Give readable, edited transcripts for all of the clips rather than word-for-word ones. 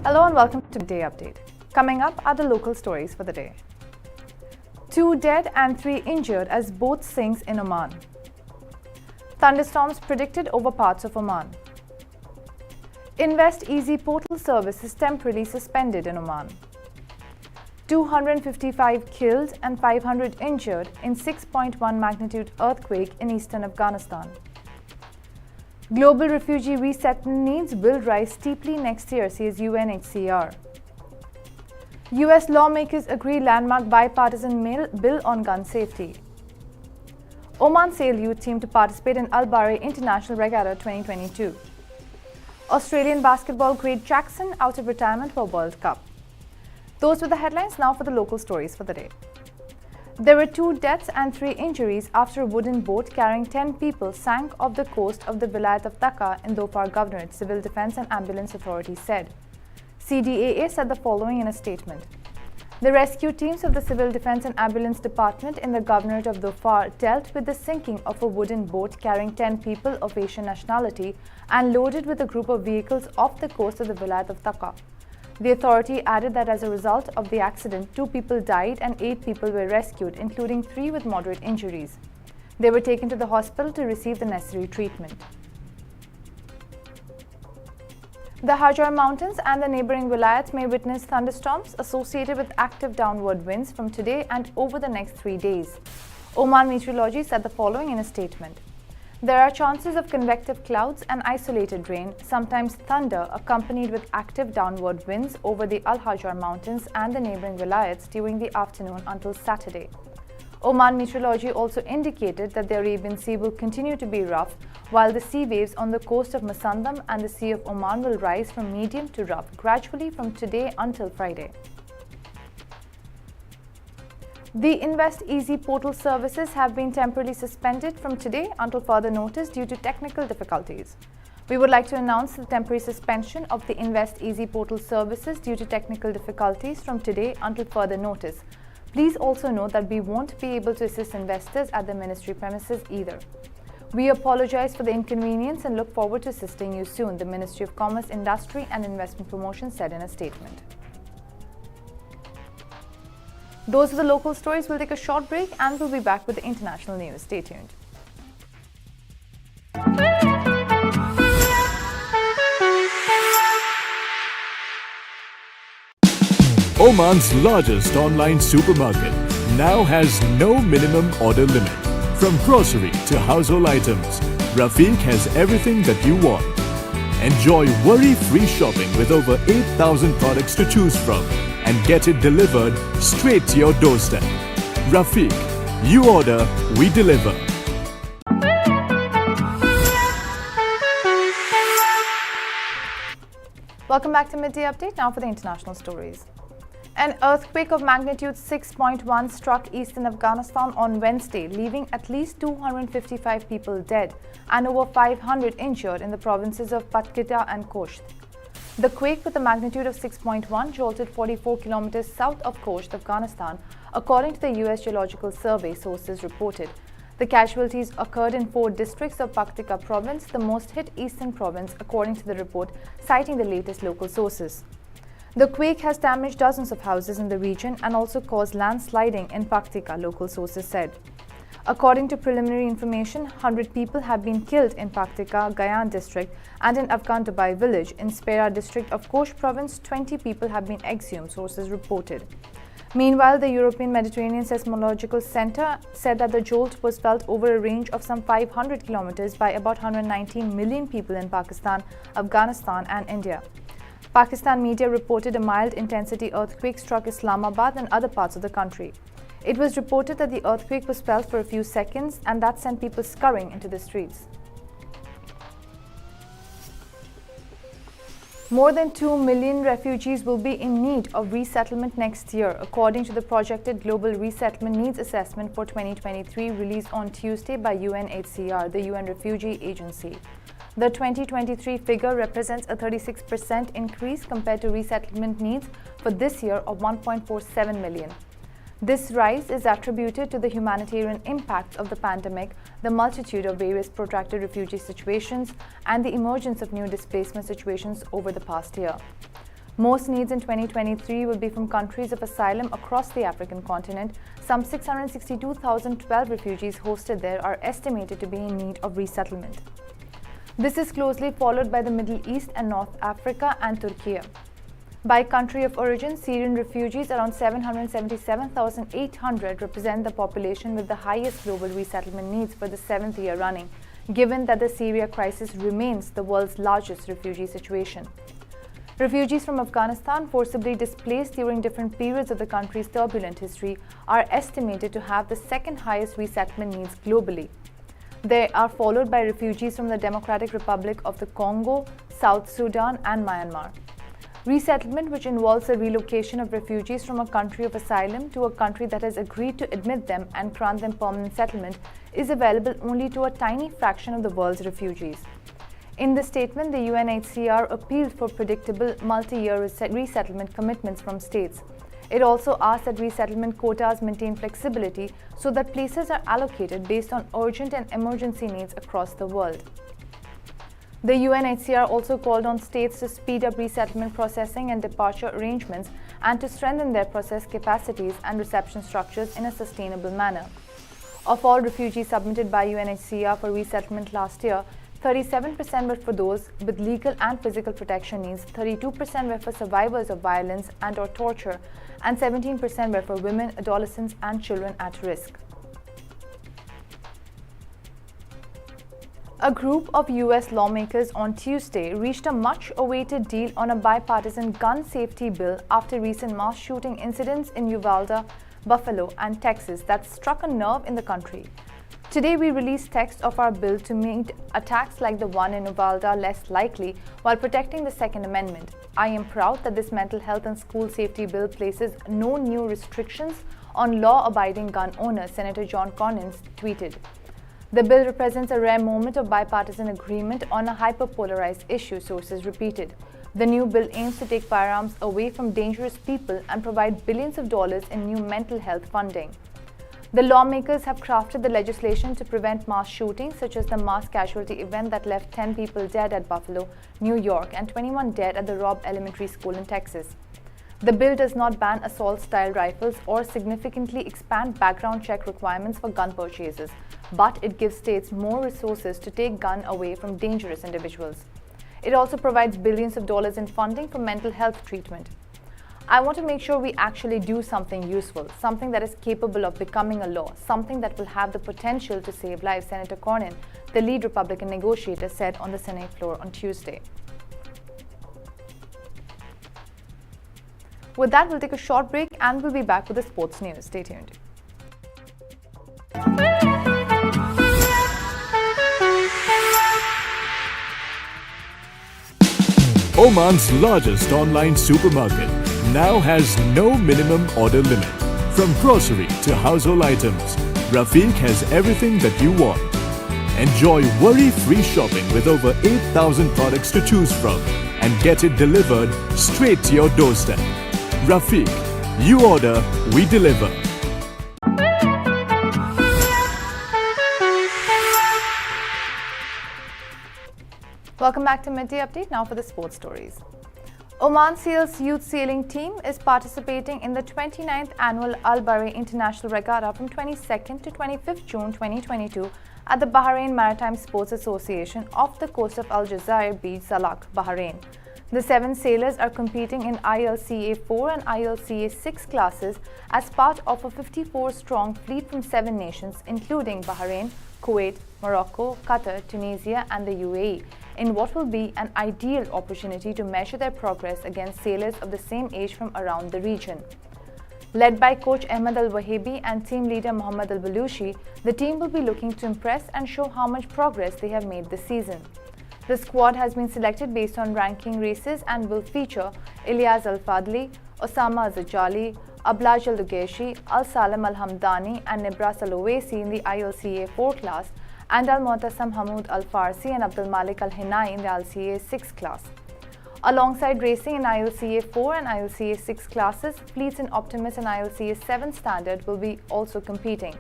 Hello and welcome to Midday Update. Coming up are the local stories for the day. 2 dead and 3 injured as boat sinks in Oman. Thunderstorms predicted over parts of Oman. Invest Easy portal service is temporarily suspended in Oman. 255 killed and 500 injured in 6.1 magnitude earthquake in eastern Afghanistan. Global refugee resettlement needs will rise steeply next year, says UNHCR. US lawmakers agree landmark bipartisan bill on gun safety. Oman sail youth team to participate in Al Bahrain International Regatta 2022. Australian basketball great Jackson out of retirement for World Cup. Those were the headlines. Now for the local stories for the day. There were 2 deaths and 3 injuries after a wooden boat carrying 10 people sank off the coast of the Vilayat of Dhaka in Dhofar Governorate, Civil Defence and Ambulance Authority said. CDAA said the following in a statement. The rescue teams of the Civil Defence and Ambulance Department in the Governorate of Dhofar dealt with the sinking of a wooden boat carrying 10 people of Asian nationality and loaded with a group of vehicles off the coast of the Vilayat of Dhaka. The authority added that as a result of the accident, 2 people died and 8 people were rescued, including 3 with moderate injuries. They were taken to the hospital to receive the necessary treatment. The Hajar Mountains and the neighboring vilayats may witness thunderstorms associated with active downward winds from today and over the next 3 days. Oman Meteorology said the following in a statement. There are chances of convective clouds and isolated rain, sometimes thunder accompanied with active downward winds over the Al Hajar Mountains and the neighboring vilayats during the afternoon until Saturday. Oman Meteorology also indicated that the Arabian Sea will continue to be rough, while the sea waves on the coast of Masandam and the Sea of Oman will rise from medium to rough gradually from today until Friday. The Invest Easy portal services have been temporarily suspended from today until further notice due to technical difficulties. We would like to announce the temporary suspension of the Invest Easy portal services due to technical difficulties from today until further notice. Please also note that we won't be able to assist investors at the ministry premises either. We apologize for the inconvenience and look forward to assisting you soon, the Ministry of Commerce, Industry and Investment Promotion said in a statement. Those are the local stories. We'll take a short break and we'll be back with the international news. Stay tuned. Oman's largest online supermarket now has no minimum order limit. From grocery to household items, Rafiq has everything that you want. Enjoy worry-free shopping with over 8,000 products to choose from and get it delivered straight to your doorstep. Rafiq, you order, we deliver. Welcome back to Midday Update. Now for the international stories. An earthquake of magnitude 6.1 struck eastern Afghanistan on Wednesday, leaving at least 255 people dead and over 500 injured in the provinces of Patkita and Kosht. The quake with a magnitude of 6.1 jolted 44 kilometers south of Kosht, Afghanistan, according to the US Geological Survey, sources reported. The casualties occurred in 4 districts of Paktika province, the most hit eastern province, according to the report, citing the latest local sources. The quake has damaged dozens of houses in the region and also caused landsliding in Paktika, local sources said. According to preliminary information, 100 people have been killed in Paktika, Gayan district, and in Afghan Dubai village in Spera district of Kosh province. 20 people have been exhumed, sources reported. Meanwhile, the European Mediterranean Seismological Center said that the jolt was felt over a range of some 500 kilometers by about 119 million people in Pakistan, Afghanistan and India. Pakistan media reported a mild-intensity earthquake struck Islamabad and other parts of the country. It was reported that the earthquake was felt for a few seconds and that sent people scurrying into the streets. More than 2 million refugees will be in need of resettlement next year, according to the projected Global Resettlement Needs Assessment for 2023 released on Tuesday by UNHCR, the UN Refugee Agency. The 2023 figure represents a 36% increase compared to resettlement needs for this year of 1.47 million. This rise is attributed to the humanitarian impacts of the pandemic, the multitude of various protracted refugee situations, and the emergence of new displacement situations over the past year. Most needs in 2023 will be from countries of asylum across the African continent. Some 662,012 refugees hosted there are estimated to be in need of resettlement. This is closely followed by the Middle East and North Africa and Turkey. By country of origin, Syrian refugees, around 777,800, represent the population with the highest global resettlement needs for the 7th year running, given that the Syria crisis remains the world's largest refugee situation. Refugees from Afghanistan, forcibly displaced during different periods of the country's turbulent history, are estimated to have the second highest resettlement needs globally. They are followed by refugees from the Democratic Republic of the Congo, South Sudan, and Myanmar. Resettlement, which involves the relocation of refugees from a country of asylum to a country that has agreed to admit them and grant them permanent settlement, is available only to a tiny fraction of the world's refugees. In the statement, the UNHCR appealed for predictable multi-year resettlement commitments from states. It also asked that resettlement quotas maintain flexibility so that places are allocated based on urgent and emergency needs across the world. The UNHCR also called on states to speed up resettlement processing and departure arrangements and to strengthen their process capacities and reception structures in a sustainable manner. Of all refugees submitted by UNHCR for resettlement last year, 37% were for those with legal and physical protection needs, 32% were for survivors of violence and/or torture, and 17% were for women, adolescents, and children at risk. A group of US lawmakers on Tuesday reached a much-awaited deal on a bipartisan gun safety bill after recent mass shooting incidents in Uvalde, Buffalo, and Texas that struck a nerve in the country. Today, we released text of our bill to make attacks like the one in Uvalde less likely while protecting the Second Amendment. I am proud that this mental health and school safety bill places no new restrictions on law-abiding gun owners, Senator John Cornyn tweeted. The bill represents a rare moment of bipartisan agreement on a hyper-polarized issue, sources repeated. The new bill aims to take firearms away from dangerous people and provide billions of dollars in new mental health funding. The lawmakers have crafted the legislation to prevent mass shootings, such as the mass casualty event that left 10 people dead at Buffalo, New York, and 21 dead at the Robb Elementary School in Texas. The bill does not ban assault-style rifles or significantly expand background check requirements for gun purchases, but it gives states more resources to take guns away from dangerous individuals. It also provides billions of dollars in funding for mental health treatment. I want to make sure we actually do something useful, something that is capable of becoming a law, something that will have the potential to save lives, Senator Cornyn, the lead Republican negotiator, said on the Senate floor on Tuesday. With that, we'll take a short break and we'll be back with the sports news. Stay tuned. Oman's largest online supermarket now has no minimum order limit. From grocery to household items, Rafiq has everything that you want. Enjoy worry-free shopping with over 8,000 products to choose from and get it delivered straight to your doorstep. Rafiq, you order, we deliver. Welcome back to Midday Update. Now for the sports stories. Oman Sail's youth sailing team is participating in the 29th annual Al Bahrain International Regatta from 22nd to 25th June 2022 at the Bahrain Maritime Sports Association off the coast of Al Jazeera Beach, Zalak, Bahrain. The 7 sailors are competing in ILCA 4 and ILCA 6 classes as part of a 54-strong fleet from 7 nations, including Bahrain, Kuwait, Morocco, Qatar, Tunisia and the UAE, in what will be an ideal opportunity to measure their progress against sailors of the same age from around the region. Led by coach Ahmed Al-Wahibi and team leader Mohammad Al-Balushi, the team will be looking to impress and show how much progress they have made this season. The squad has been selected based on ranking races and will feature Ilyas Al-Fadli, Osama Zajali, Ablaj Al-Dugeshi, Al-Salam Al-Hamdani and Nibras Al-Owaisi in the ILCA 4 class and Al-Mu'tasam Hamoud Al-Farsi and Abdul Malik Al-Hinai in the ILCA 6 class. Alongside racing in ILCA 4 and ILCA 6 classes, fleets in Optimus and ILCA 7 standard will be also competing.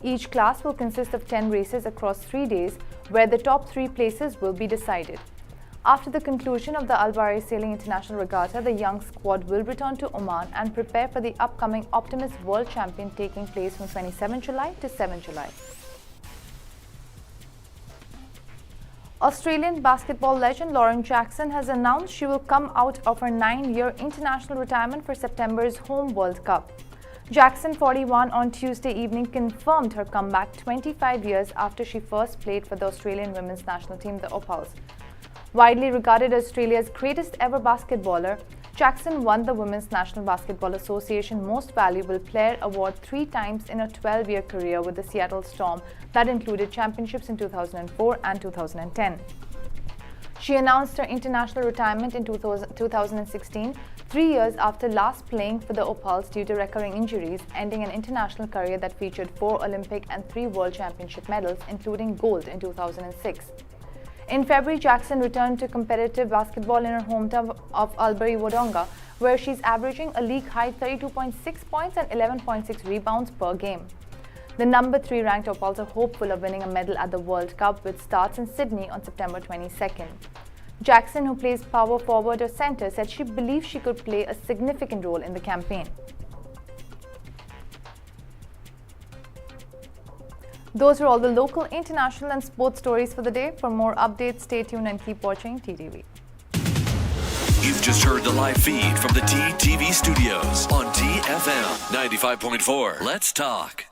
Each class will consist of 10 races across 3 days, where the top 3 places will be decided. After the conclusion of the Al-Bahri Sailing International Regatta, the young squad will return to Oman and prepare for the upcoming Optimus World Champion taking place from 27 July to 7 July. Australian basketball legend Lauren Jackson has announced she will come out of her 9-year international retirement for September's Home World Cup. Jackson, 41, on Tuesday evening confirmed her comeback 25 years after she first played for the Australian women's national team, the Opals. Widely regarded as Australia's greatest ever basketballer, Jackson won the Women's National Basketball Association Most Valuable Player award 3 times in a 12-year career with the Seattle Storm that included championships in 2004 and 2010. She announced her international retirement in 2016, 3 years after last playing for the Opals due to recurring injuries, ending an international career that featured 4 Olympic and 3 World Championship medals, including gold in 2006. In February, Jackson returned to competitive basketball in her hometown of Albury-Wodonga, where she's averaging a league-high 32.6 points and 11.6 rebounds per game. The number 3 ranked Opals are hopeful of winning a medal at the World Cup, which starts in Sydney on September 22nd. Jackson, who plays power forward or center, said she believes she could play a significant role in the campaign. Those are all the local, international and sports stories for the day. For more updates, stay tuned and keep watching TTV. You've just heard the live feed from the TTV studios on TFM 95.4. Let's talk.